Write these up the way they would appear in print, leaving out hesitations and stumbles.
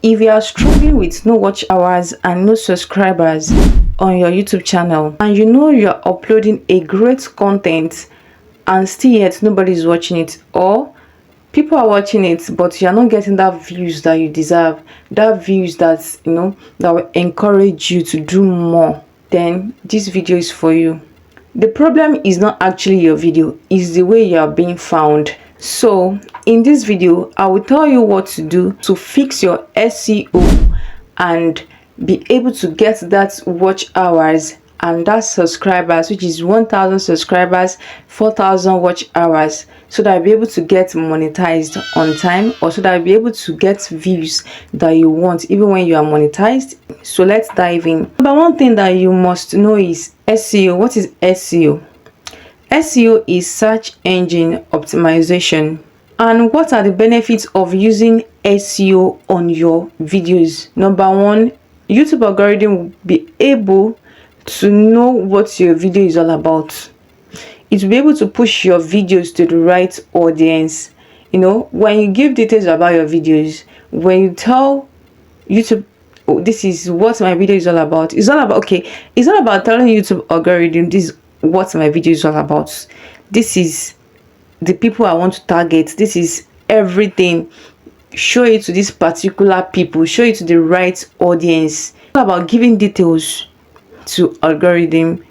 If you are struggling with no watch hours and no subscribers on your YouTube channel, and you know you're uploading a great content and still yet nobody's watching it, or people are watching it but you're not getting that views that you deserve, that views that that will encourage you to do more, then this video is for you. The problem is not actually your video, it's the way you are being found. So in this video, I will tell you what to do to fix your SEO and be able to get that watch hours and that subscribers, which is 1,000 subscribers, 4,000 watch hours, so that I'll be able to get monetized on time, or so that I'll be able to get views that you want even when you are monetized. So let's dive in. Number one thing that you must know is SEO. What is SEO? SEO is search engine optimization. And what are the benefits of using SEO on your videos? Number one, YouTube algorithm will be able to know what your video is all about. It will be able to push your videos to the right audience. When you give details about your videos, when you tell YouTube, oh, this is what my video is all about, it's not about telling YouTube algorithm this is what my video is all about, this is the people I want to target, this is everything, show it to these particular people, show it to the right audience. It's all about giving details to algorithm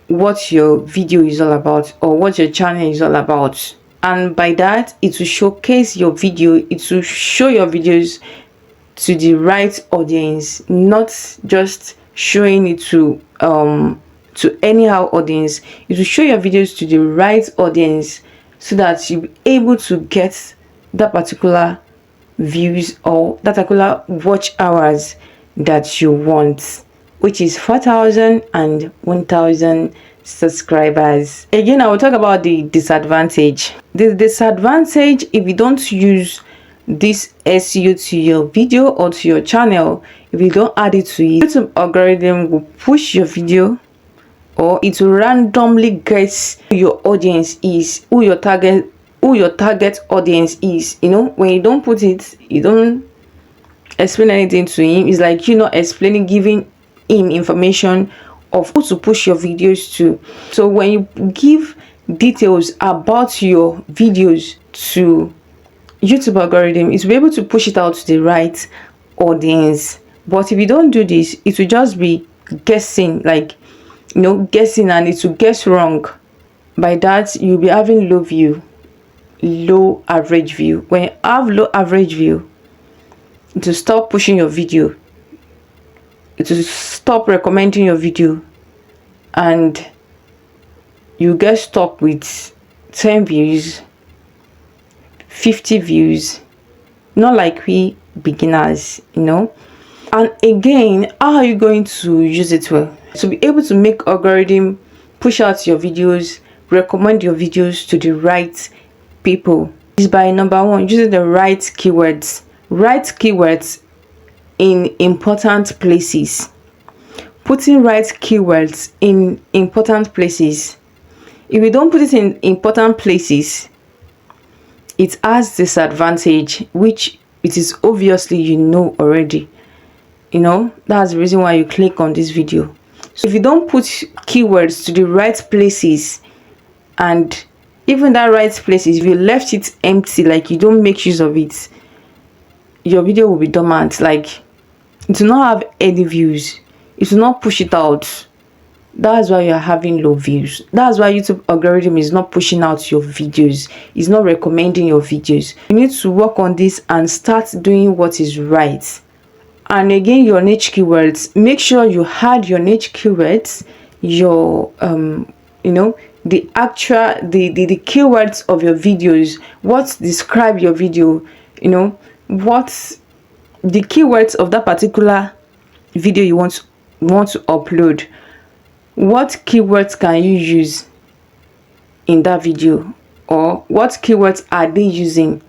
what your video is all about or what your channel is all about, and by that it will showcase your video, it will show your videos to the right audience, not just showing it to anyhow audience. It will show your videos to the right audience so that you'll be able to get that particular views or that particular watch hours that you want, which is 4,000 and 1,000 subscribers. Again, I will talk about the disadvantage. The disadvantage, if you don't use this SEO to your video or to your channel, if you don't add it to it, YouTube algorithm will push your video, or it will randomly guess who your audience is, who your target audience is. When you don't put it, you don't explain anything to him, it's like you're not explaining, giving him information of who to push your videos to. So when you give details about your videos to YouTube algorithm, it will be able to push it out to the right audience. But if you don't do this, it will just be guessing, guessing, and it will guess wrong. By that, you'll be having low average view. When you have low average view, to stop pushing your video, to stop recommending your video, and you get stuck with 10 views, 50 views, not like we beginners. And again, how are you going to use it well? To be able to make algorithm push out your videos, recommend your videos to the right people, is by number one, using the right keywords. Right keywords in important places. Putting right keywords in important places. If you don't put it in important places, it has disadvantage, which it is obviously already. That's the reason why you click on this video. So if you don't put keywords to the right places, and even that right places, if you left it empty, like you don't make use of it, your video will be dormant. Like, it will not have any views, it will not push it out. That's why you're having low views. That's why YouTube algorithm is not pushing out your videos, it's not recommending your videos. You need to work on this and start doing what is right. And again, your niche keywords, make sure you had your niche keywords, your the keywords of your videos, what describe your video, what the keywords of that particular video you want to upload. What keywords can you use in that video, or what keywords are they using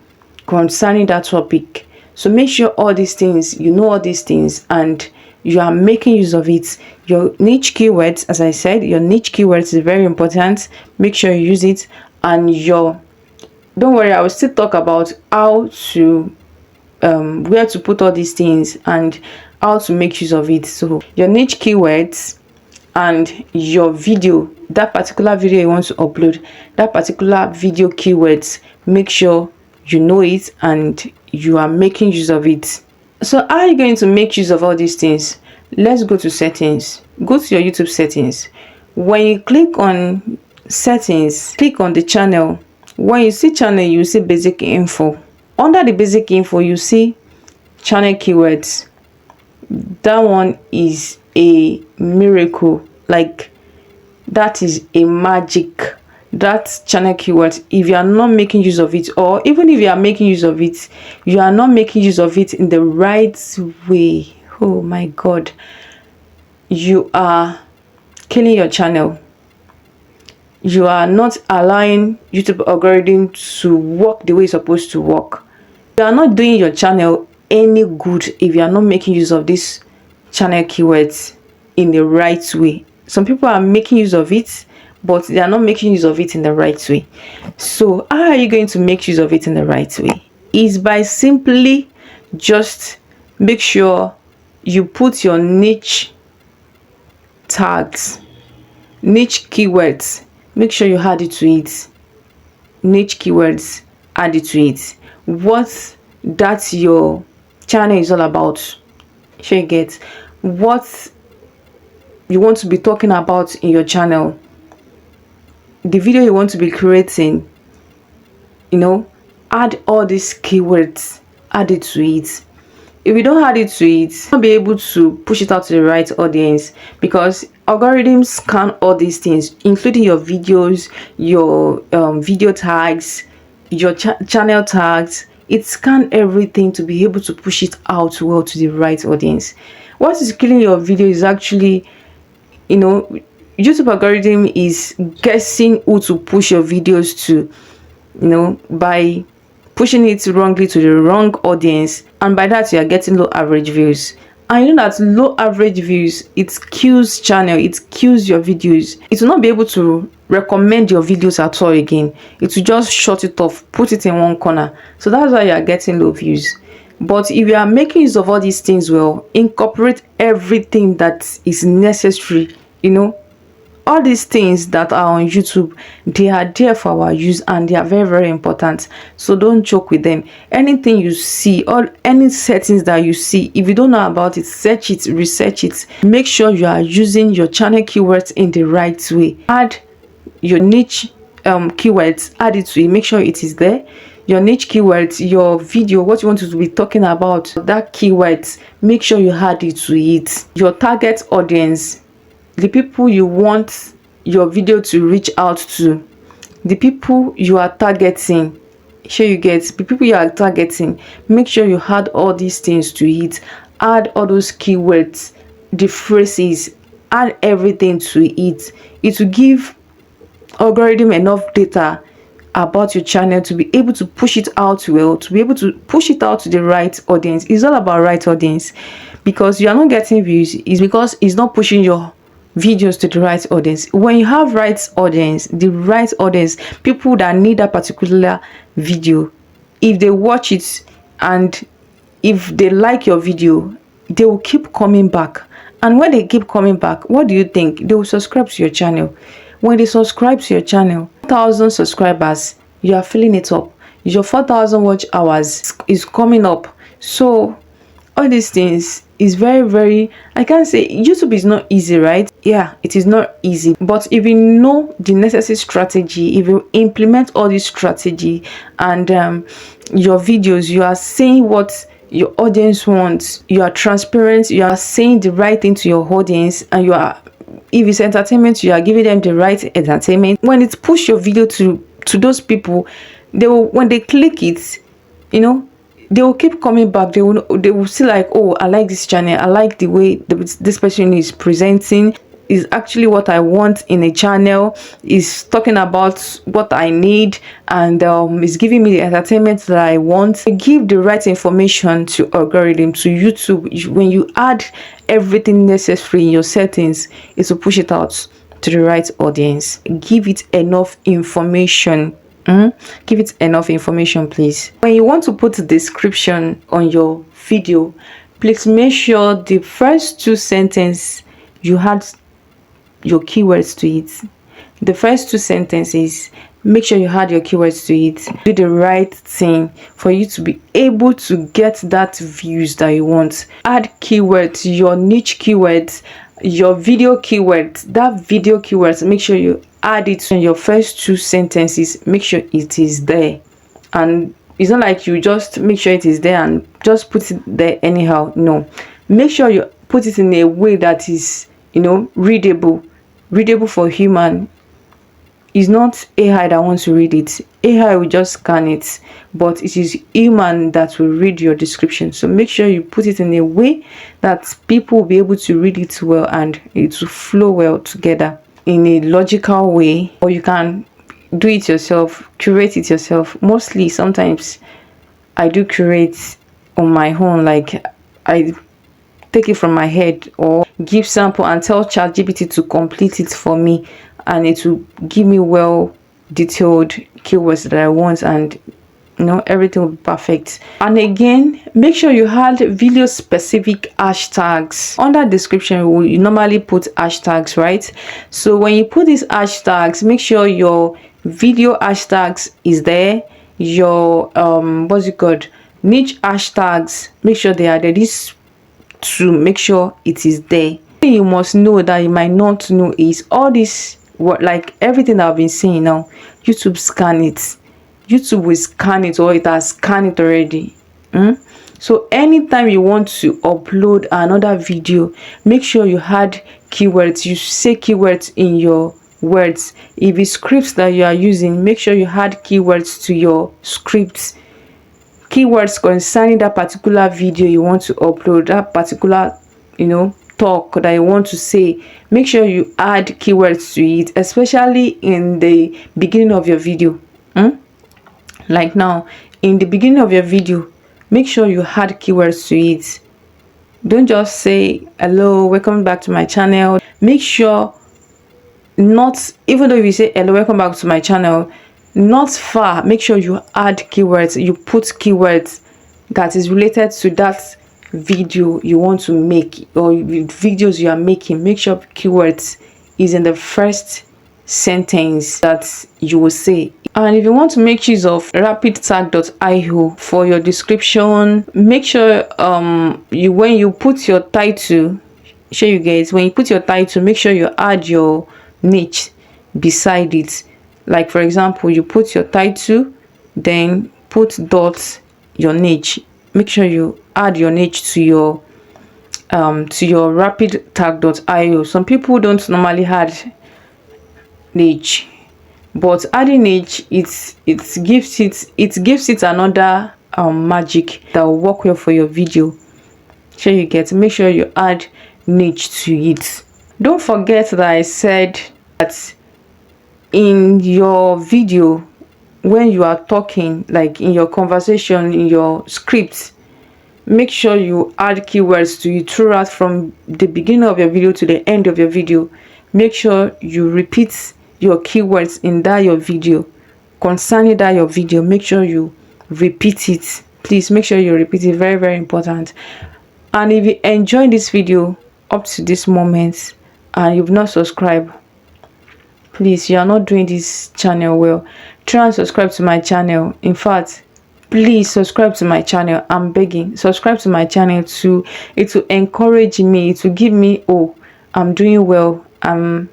concerning that topic? So make sure all these things, all these things, and you are making use of it. Your niche keywords, as I said, your niche keywords is very important. Make sure you use it. And don't worry, I will still talk about how to where to put all these things and how to make use of it. So your niche keywords and your video, that particular video you want to upload, that particular video keywords, make sure you know it and you are making use of it. So how are you going to make use of all these things? Let's go to settings. Go to your YouTube settings. When you click on settings, click on the channel. When you see channel, you see basic info. Under the basic info, you see channel keywords. That one is a miracle. Like, that is a magic. That channel keyword, if you are not making use of it, or even if you are making use of it, you are not making use of it in the right way. Oh my God, you are killing your channel. You are not allowing YouTube algorithm to work the way it's supposed to work. You are not doing your channel any good if you are not making use of this channel keywords in the right way. Some people are making use of it, but they are not making use of it in the right way. So how are you going to make use of it in the right way? Is by simply just make sure you put your niche tags, niche keywords, make sure you add it to it. Niche keywords, add it to it. What that your channel is all about. Sure, you get what you want to be talking about in your channel, the video you want to be creating, add all these keywords, add it to it. If you don't add it to it, you'll not be able to push it out to the right audience, because algorithms scan all these things, including your videos, your video tags, your channel tags. It scans everything to be able to push it out well to the right audience. What is killing your video is actually, YouTube algorithm is guessing who to push your videos to, by pushing it wrongly to the wrong audience, and by that you are getting low average views. And you know that low average views, it kills channel, it kills your videos. It will not be able to recommend your videos at all again. It will just shut it off, put it in one corner. So that's why you are getting low views. But if you are making use of all these things well, incorporate everything that is necessary, all these things that are on YouTube, they are there for our use and they are very, very important. So don't joke with them. Anything you see, or any settings that you see, if you don't know about it, search it, research it. Make sure you are using your channel keywords in the right way. Add your niche keywords, add it to it, make sure it is there. Your niche keywords, your video, what you want to be talking about, that keywords, make sure you add it to it. Your target audience, the people you want your video to reach out to, the people you are targeting, sure you get the people you are targeting. Make sure you add all these things to it. Add all those keywords, the phrases, add everything to it. It will give algorithm enough data about your channel to be able to push it out well, to be able to push it out to the right audience. It's all about right audience. Because you are not getting views, is because it's not pushing your videos to the right audience. When you have right audience, the right audience, people that need that particular video, if they watch it and if they like your video, they will keep coming back. And when they keep coming back, what do you think? They will subscribe to your channel. When they subscribe to your channel, 1,000 subscribers, you are filling it up. Your 4,000 watch hours is coming up. So all these things is very, very, I can't say YouTube is not easy, right? Yeah, it is not easy. But if you know the necessary strategy, if you implement all this strategy and your videos, you are saying what your audience wants, you are transparent, you are saying the right thing to your audience, and you are, if it's entertainment, you are giving them the right entertainment. When it push your video to those people, they will, when they click it, they will keep coming back. They will see like, oh, I like this channel, I like the way this person is presenting, is actually what I want in a channel, is talking about what I need, and is giving me the entertainment that I want. Give the right information to algorithm, to YouTube. When you add everything necessary in your settings, it will push it out to the right audience. Give it enough information Give it enough information, please. When you want to put a description on your video, please make sure the first two sentences you had your keywords to it. The first two sentences, make sure you add your keywords to it. Do the right thing for you to be able to get that views that you want. Add keywords, your niche keywords, your video keywords. That video keywords, make sure you add it in your first two sentences. Make sure it is there. And it's not like you just make sure it is there and just put it there anyhow. No, make sure you put it in a way that is, readable for human. It's not AI that wants to read it. AI will just scan it, but it is human that will read your description. So make sure you put it in a way that people will be able to read it well and it will flow well together in a logical way. Or you can do it yourself, curate it yourself. Mostly, sometimes I do curate on my own, like I take it from my head or give sample and tell ChatGPT to complete it for me, and it will give me well detailed keywords that I want, and everything will be perfect. And again, make sure you add video specific hashtags. Under description, you normally put hashtags, right? So when you put these hashtags, make sure your video hashtags is there. Your niche hashtags, make sure they are there. These to make sure it is there. You must know that you might not know is all this, like everything that I've been saying now. YouTube scan it. YouTube will scan it, or it has scanned it already. So anytime you want to upload another video, make sure you add keywords. You say keywords in your words. If it's scripts that you are using, make sure you add keywords to your scripts. Keywords concerning that particular video you want to upload, that particular talk that you want to say. Make sure you add keywords to it, especially in the beginning of your video. Like now, in the beginning of your video, make sure you add keywords to it. Don't just say hello, welcome back to my channel. Make sure not, even though you say hello, welcome back to my channel, not far, make sure you add keywords. You put keywords that is related to that video you want to make, or videos you are making. Make sure keywords is in the first sentence that you will say. And if you want to make use of rapidtag.io for your description, make sure when you put your title, when you put your title, make sure you add your niche beside it. Like for example, you put your title, then put dot your niche. Make sure you add your niche to your rapidtag.io. Some people don't normally add niche, but adding niche, it gives it another magic that will work well for your video. Make sure you add niche to it. Don't forget that I said that in your video, when you are talking, like in your conversation, in your script, make sure you add keywords to it throughout, from the beginning of your video to the end of your video. Make sure you repeat your keywords in that your video, concerning that your video. Make sure you repeat it. Please make sure you repeat it. Very, very important. And if you enjoyed this video up to this moment and you've not subscribed, please, you are not doing this channel well. Try and subscribe to my channel. In fact, please subscribe to my channel. I'm begging, subscribe to my channel too. It will encourage me, it will give me, oh, I'm doing well, I'm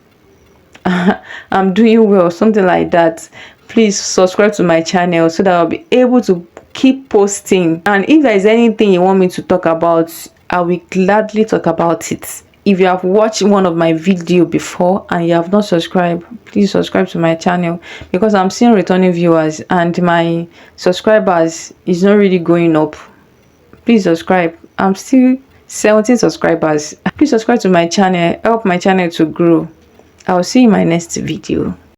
doing well, something like that. Please subscribe to my channel so that I'll be able to keep posting. And if there is anything you want me to talk about, I will gladly talk about it. If you have watched one of my video before and you have not subscribed, please subscribe to my channel, because I'm seeing returning viewers and my subscribers is not really going up. Please subscribe. I'm still 17 subscribers. Please subscribe to my channel. Help my channel to grow. I'll see you in my next video.